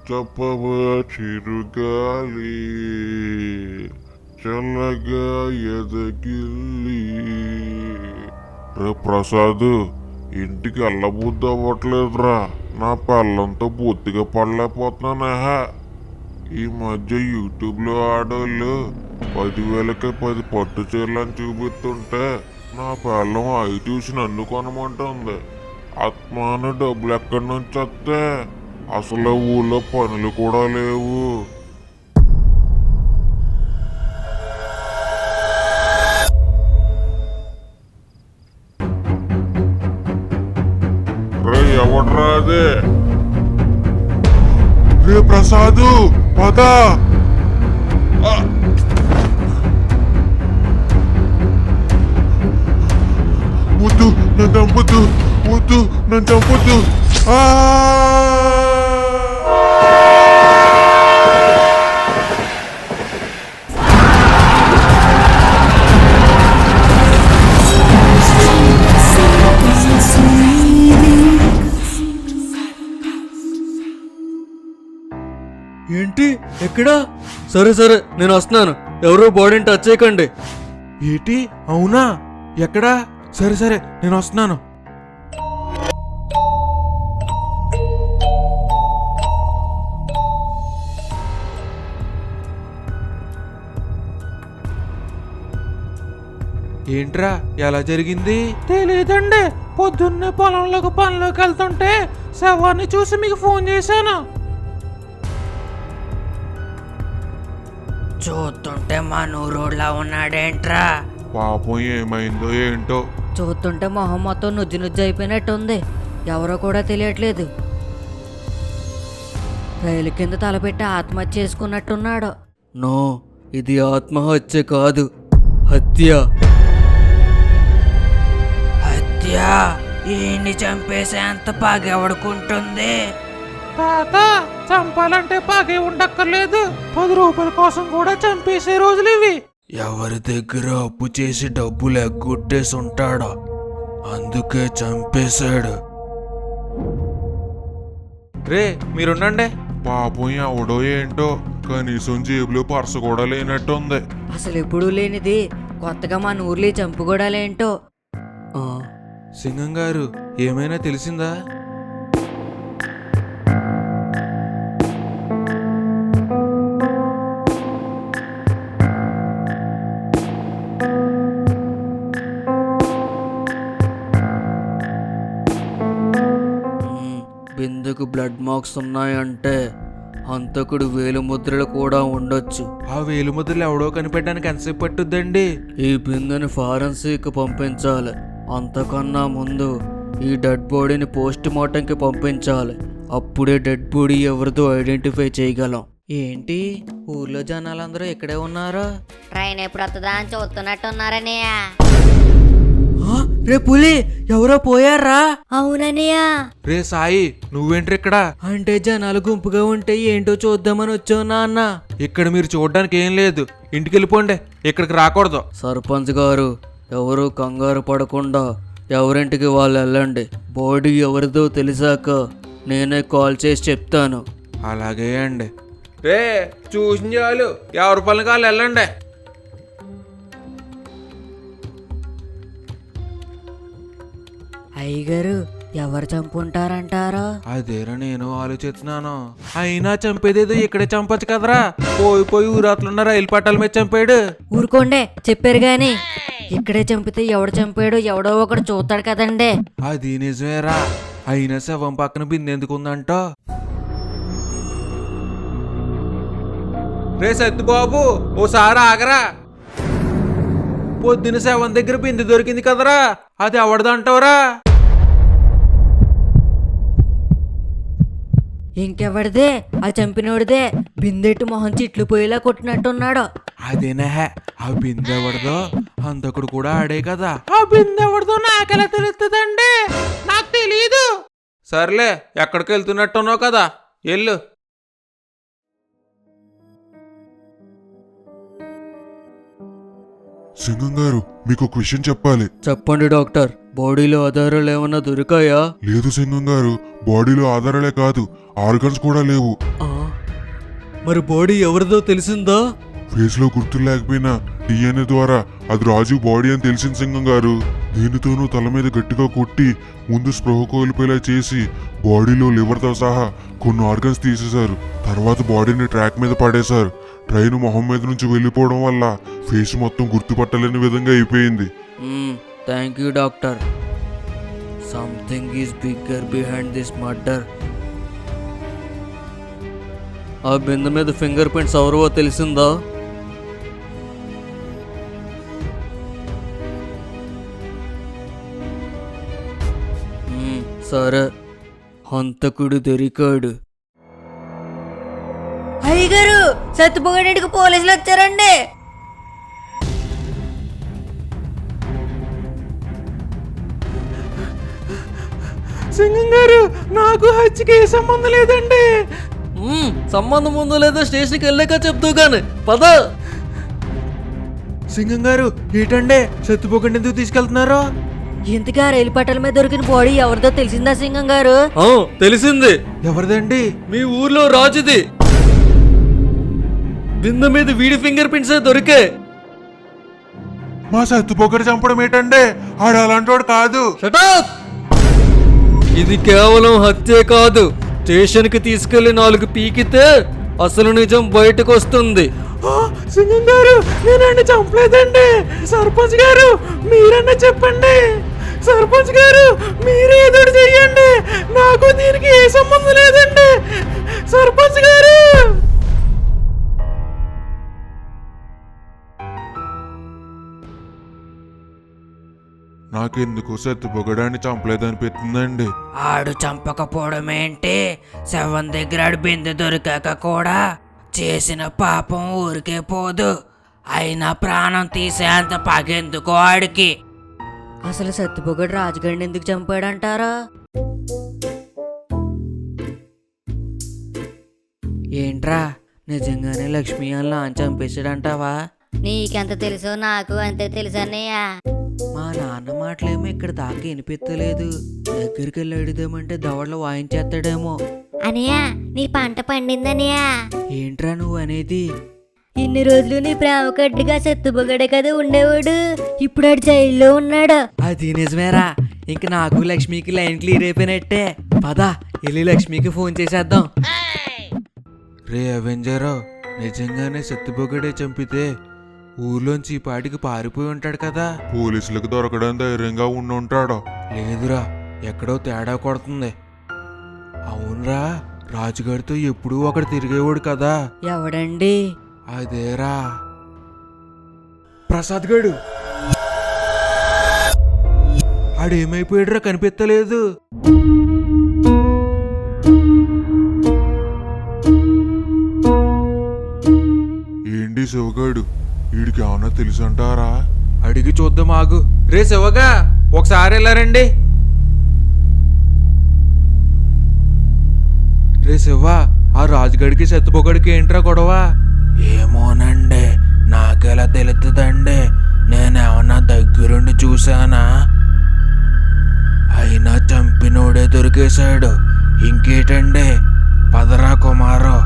చెప్పవా చిరుగాలి చల్లగా ఎదగిల్లి. రే ప్రసాద్, ఇంటికి వెళ్ళబుద్ధి అవ్వట్లేదురా. నా పిల్లంతో బొత్తిగా పడలేకపోతున్నానా. ఈ మధ్య యూట్యూబ్లో ఆడోళ్ళు 10,000కి 10 పట్టు చీరలని చూపిస్తుంటే నా పిల్లం అవి చూసి నన్ను కొనమంటుంది. ఆత్మాను డబ్బులు ఎక్కడి నుంచి వస్తే అసలు ఊళ్ళో పనులు కూడా లేవు. రే ఎవడ్రా అదే? రే ప్రసాదు పద. వద్దు నన్ను చంపొద్దు, వద్దు నన్ను చంపొద్దు. ఏంటి ఎక్కడా? సరే సరే నేను వస్తున్నాను, ఎవరో బాడీని టచ్ చేయకండి. ఏంటి అవునా? ఎక్కడా? సరే సరే నేను వస్తున్నాను. ఏంట్రా ఎలా జరిగింది? తెలీదండి, పొద్దున్నే పొలంలోకి పనిలోకి వెళ్తుంటే శవాన్ని చూసి మీకు ఫోన్ చేశాను. చూస్తుంటే మా నూరులా ఉన్నాడేంట్రా? పాపం ఏమైందో ఏంటో. చూస్తుంటే మొహం మొత్తం నుజ్జు నుజ్జు అయిపోయినట్టుంది. ఎవరో కూడా తెలియట్లేదు. రైలు కింద తలపెట్టి ఆత్మహత్య చేసుకున్నట్టున్నాడు. నో, ఇది ఆత్మహత్య కాదు, హత్య. హత్య? ఈయన్ని చంపేసే అంత పగెవడుకుంటుంది? తాత, చంపాలంటే పాగే ఉండక్కర్లేదు, 10 రూపాయల కోసం కూడా చంపేసే రోజులు ఇవి. ఎవరి దగ్గర అప్పు చేసి డబ్బులు ఎగ్గొట్టేసి ఉంటాడా, అందుకే చంపేశాడు. రే మీరుండండి. పాపం ఎవడో ఏంటో కనీసం జేబులో పర్సు కూడా లేనట్టుంది. అసలు ఎప్పుడూ లేనిది కొత్తగా మా నూర్లీ చంపుకోడాలేంటో. సింగం గారు ఏమైనా తెలిసిందా? బిందెకు బ్లడ్ మార్క్స్ ఉన్నాయంటే హంతకుడు వేలుముద్రలు కూడా ఉండొచ్చు. ఆ వేలుముద్రలు ఎవడో కనిపెట్టడానికి ఎంతసేపు పట్టుద్దండి? ఈ బిందెని ఫారెన్సిక్ పంపించాలి. అంతకన్నా ముందు ఈ డెడ్ బాడీని పోస్ట్ మార్టంకి పంపించాలి. అప్పుడే డెడ్ బాడీ ఎవరిదో ఐడెంటిఫై చేయగలం. ఏంటి ఊర్లో జనాలందరూ ఇక్కడే ఉన్నారు? ట్రైన్ ఎప్పుడు వస్తుందా అని చూస్తున్నట్టున్నారనయ్య. రే పులి, ఎవరో పోయారా? అవునన్నయ్య. రే సాయి నువ్వేంట్రీ ఇక్కడ? అంటే జనాలు గుంపుగా ఉంటే ఏంటో చూద్దామని వచ్చావు నాన్న. ఇక్కడ మీరు చూడడానికి ఏం లేదు, ఇంటికి వెళ్ళిపోండి, ఇక్కడికి రాకూడదు. సర్పంచ్ గారు, ఎవరు కంగారు పడకుండా ఎవరింటికి వాళ్ళు వెళ్ళండి. బాడీ ఎవరిదో తెలిసాక నేనే కాల్ చేసి చెప్తాను. అలాగే అండి. రే చూసిన చాలు, ఎవరి పనులు కాళ్ళు వెళ్ళండి. అయ్యగారు, ఎవరు చంపుంటారంటారా? అదేరా నేను ఆలోచిస్తున్నాను. అయినా చంపేదేదో ఇక్కడే చంపచ్చు కదరా. పోయి పోయి ఊరాట్లున్న రైలు పట్టాల మీద చంపాడు. ఊరుకోండే, చెప్పారు గాని. ఇక్కడే చంపితే ఎవడు చంపాడో ఎవడో ఒకడు చూస్తాడు కదండే. అది నిజమేరా. అయినా శవం పక్కన బిందెందుకుందంట? రే సత్తుబాబు ఓసారి ఆగరా. పొద్దున శవం దగ్గర బిందె దొరికింది కదరా, అది ఎవడదంటావురా? ఇంకెవడిదే? ఆ చంపినోడిదే. బిందెట్టు మొహం చిట్లు పోయేలా కొట్టినట్టున్నాడు. అదేనా ఆ బిందె ఎవడదో, అంతకుడు కూడా ఆడే కదా. ఆ బిందె ఎవరిదో నాకెలా తెలుస్తుందండి? నాకు తెలీదు. సర్లే, ఎక్కడికి వెళ్తున్నట్టున్నావు కదా, వెళ్ళు. సింగం గారు, మీకు ఒక విషయం చెప్పాలి. చెప్పండి డాక్టర్, బాడీలో ఆధారాలు ఏమన్నా దొరికాయా? లేదు సింగం గారు, బాడీలో ఆధారాలే కాదు, ఆర్గన్స్ కూడా లేవు. ఆ మరి బాడీ ఎవరిదో తెలిసిందా? ఫేస్ లో గుర్తులు లేకపోయినా డిఎన్ఏ ద్వారా అది రాజు బాడీ అని తెలిసింది సింగం గారు. దేనితోనూ తల మీద గట్టిగా కొట్టి ముందు స్పృహ కోల్పోయేలా చేసి బాడీలో లివర్తో సహా కొన్ని ఆర్గన్స్ తీసేశారు. తర్వాత బాడీని ట్రాక్ మీద పడేశారు. ట్రైన్ మొహం మీద నుంచి వెళ్ళిపోవడం వల్ల ఫేస్ మొత్తం గుర్తుపట్టలేని విధంగా అయిపోయింది. Thank you doctor. Something is bigger behind this murder. ఆ బిందె మీద ఫింగర్ ప్రింట్స్ ఎవరో తెలిసిందా? సరే, హంతకుడు దొరికాడు. అయ్యగారు, సత్తుపోగడానికి పోలీసులు వచ్చారండి. సింగం గారు, నాకు హత్యకి ఏ సంబంధం లేదండి. సంబంధం ఉందో లేదో స్టేషన్కి వెళ్ళాక చెప్తూ గాని పద. సింగం గారు ఏంటండి సత్తుపోకండి ఎందుకు తీసుకెళ్తున్నారు? ఇంతగా రైలు పట్టాల మీద దొరికిన బాడీ ఎవరిదో తెలిసిందా సింగం గారు? తెలిసింది. ఎవరిదండి? మీ ఊర్లో రాజుది. బిందె మీద వీడి ఫింగర్ ప్రింట్స్ దొరికే. మా సత్తుపోకరు చంపడం ఏంటంటే? ఆడు అలాంటోడు కాదు. షటప్! ఇది కేవలం హత్యే కాదు. స్టేషన్కి తీసుకెళ్లి 4 పీకితే అసలు నిజం బయటకు వస్తుంది. సింగం గారు, నేనండి చంపలేదండి. సర్పంచ్ గారు, మీరన్నా చెప్పండి. సర్పంచ్ గారు, మీరే ఏదో చెయ్యండి. నాకు దీనికి ఏ సంబంధం లేదండి. సర్పంచ్ గారు. నాకెందుకు సత్తుపోకడాన్ని చంపలేదనిపిస్తుందండి. ఆడు చంపకపోవడం ఏంటి? శవం దగ్గర ఆడు బిందె దొరికాక కూడా చేసిన పాపం ఊరికే పోదు. అయినా ప్రాణం తీసేంత పగెందుకు ఆడికి? అసలు సత్తుపోగడు రాజుగారిని ఎందుకు చంపాడంటారా? ఏంట్రా, నిజంగానే లక్ష్మి అలా చంపేశాడంటావా? నీకెంత తెలుసో నాకు అంతే తెలుసు అన్నయ్య. మా నాన్న మాటలేమో ఇక్కడ దాకా వినిపించలేదు. దగ్గరికి వెళ్ళి అడిదామంటే దవడలో వాయించేస్తాడేమో. అన్నయ్య, నీ పంట పండిందన్నయ్య. ఏంట్రా నువ్వు అనేది? ఇన్ని రోజులు నీ ప్రేమ కడ్డిగా సత్తుపోగడే కదా ఉండేవాడు. ఇప్పుడు ఆడు జైల్లో ఉన్నాడు. అది నిజమేరా. ఇంక నాకు లక్ష్మికి లైన్ క్లియర్ అయిపోయినట్టే. పద వెళ్ళి లక్ష్మికి ఫోన్ చేసేద్దాం. రే అవెంజరో, నిజంగానే సత్తుపోగడే చంపితే ఊర్లోంచి ఈ పాటికి పారిపోయి ఉంటాడు కదా. పోలీసులకు దొరకడం ధైర్యంగా ఉండుంటాడు. లేదురా, ఎక్కడో తేడా కొడుతుంది. అవునరా, రాజుగారితో ఎప్పుడూ ఒకడు తిరిగేవాడు కదా. ఎవడండి? అదేరా ప్రసాద్ గడు. ఆడేమైపోయాడురా, కనిపించలేదు. ఏంటి శివగాడు, వీడికి ఏమన్నా తెలుసంటారా? అడిగి చూద్దాం ఆగు. రే శివగా, ఒకసారి వెళ్ళారండి. రే శివ, ఆ రాజుగడికి సత్తుపోగడికి ఏంట్రా గొడవ? ఏమోనండి, నాకెలా తెలుస్తుందండి? నేనేమన్నా దగ్గరుండి చూశానా? అయినా చంపినోడే దొరికేశాడు. ఇంకేటండి, పదరా కుమారో.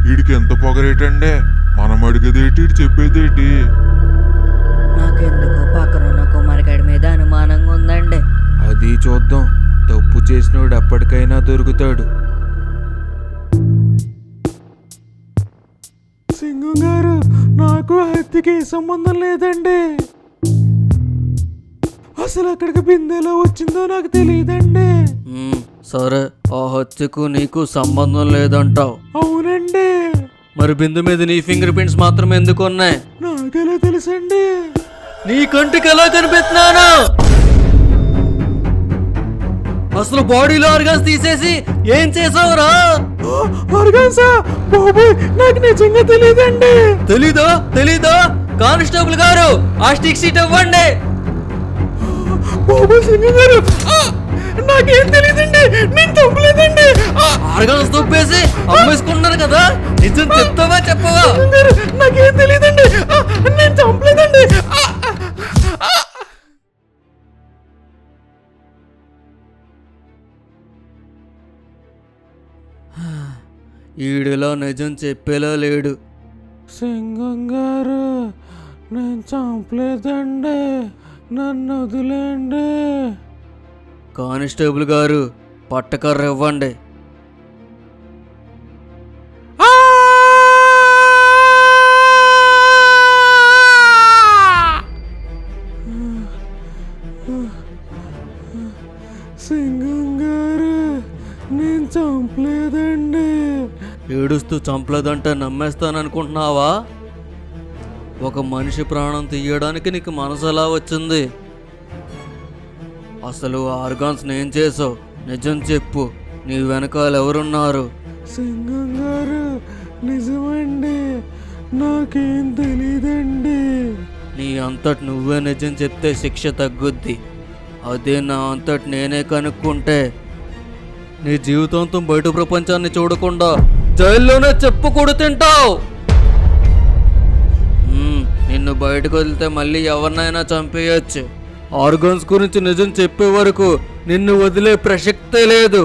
వీడికి ఎంత పొగరేటండే? మనం అడిగేదేటి, వీడు చెప్పేదేటి? నాకెందుకో పక్కనున్న కుమారికాడి మీద అనుమానంగా ఉందండి. అది చూద్దాం. తప్పు చేసినోడు ఎప్పటికైనా దొరుకుతాడు. సింగం గారు, నాకు హత్యకి ఏ సంబంధం లేదండి. అసలు అక్కడికి బిందెలో వచ్చిందో నాకు తెలియదండి. సరే, ఆ హత్యకు నీకు సంబంధం లేదంటావు. అవునండి. మరి బిందు మీద నీ ఫింగర్ ప్రింట్స్ మాత్రం ఎందుకు ఉన్నాయి? నాకెలా తెలుసండి? నీ కంటికి ఎలా కనిపిస్తున్నాను? అసలు బాడీలో ఆర్గాన్స్ తీసేసి ఏం చేసావురా? ఆర్గాన్సా? బాబోయ్, నాకు నిజంగా తెలియదండి. తెలీదా? కానిస్టేబుల్ గారు, ఆ స్టిక్ షీట్ ఇవ్వండి. బాబోయ్ సింగం గారు, నాకేం తెలియదండి. నేను తప్పలేదండి. ఆర్గాన్స్ తొప్పేసి అమ్మేసుకున్నారు కదా, నిజం చెప్తావా చెప్పవా? సింగం గారు, నాకేం తెలియదండి. నేను చంపలేదండి. ఈడిలా నిజం చెప్పేలా లేడు. సింగం గారు నేను చంపలేదండి, నన్ను వదిలేండి. కానిస్టేబుల్ గారు పట్టకర్ర ఇవ్వండి. సింగం గారు నేను చంపలేదండి. ఏడుస్తూ చంపలేదంటే నమ్మేస్తాననుకుంటున్నావా? ఒక మనిషి ప్రాణం తీయడానికి నీకు మనసు ఎలా వచ్చింది? అసలు ఆర్గాన్స్ నేను చేసావు, నిజం చెప్పు. నీ వెనకాల ఎవరున్నారు? సింగం గారు నిజమండి, నాకేం తెలీదండి. నీ అంతటి నువ్వే నిజం చెప్తే శిక్ష తగ్గుద్ది. అదే నా అంతటి నేనే కనుక్కుంటే నీ జీవితాంతం బయట ప్రపంచాన్ని చూడకుండా జైల్లోనే చెప్పుకొడు తింటావు. నిన్ను బయటకు వదిలితే మళ్ళీ ఎవరినైనా చంపేయచ్చు. ఆర్గాన్స్ గురించి నిజం చెప్పే వరకు నిన్ను వదిలే ప్రసక్తే లేదు.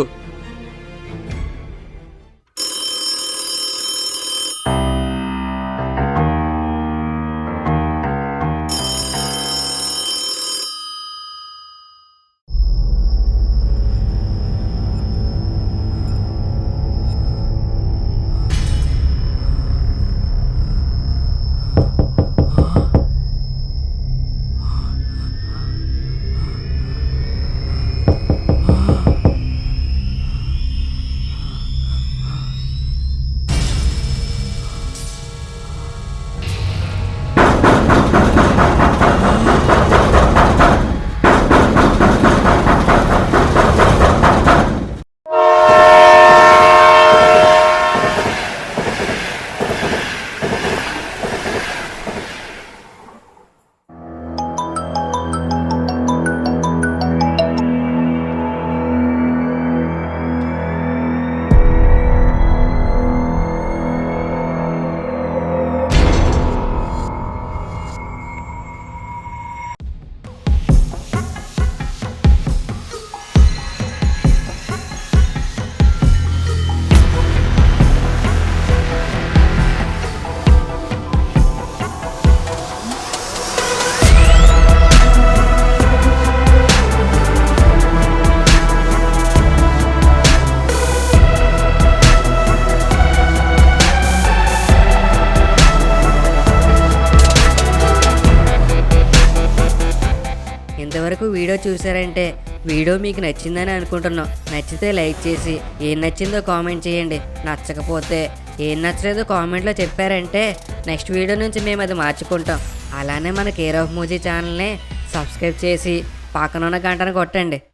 ఇంతవరకు వీడియో చూసారంటే వీడియో మీకు నచ్చిందని అనుకుంటున్నాం. నచ్చితే లైక్ చేసి ఏం నచ్చిందో కామెంట్ చేయండి. నచ్చకపోతే ఏం నచ్చలేదో కామెంట్లో చెప్పారంటే నెక్స్ట్ వీడియో నుంచి మేము అది మార్చుకుంటాం. అలానే మన కేర్ ఆఫ్ మూజీ ఛానల్ని సబ్స్క్రైబ్ చేసి పక్కనున్న గంటను కొట్టండి.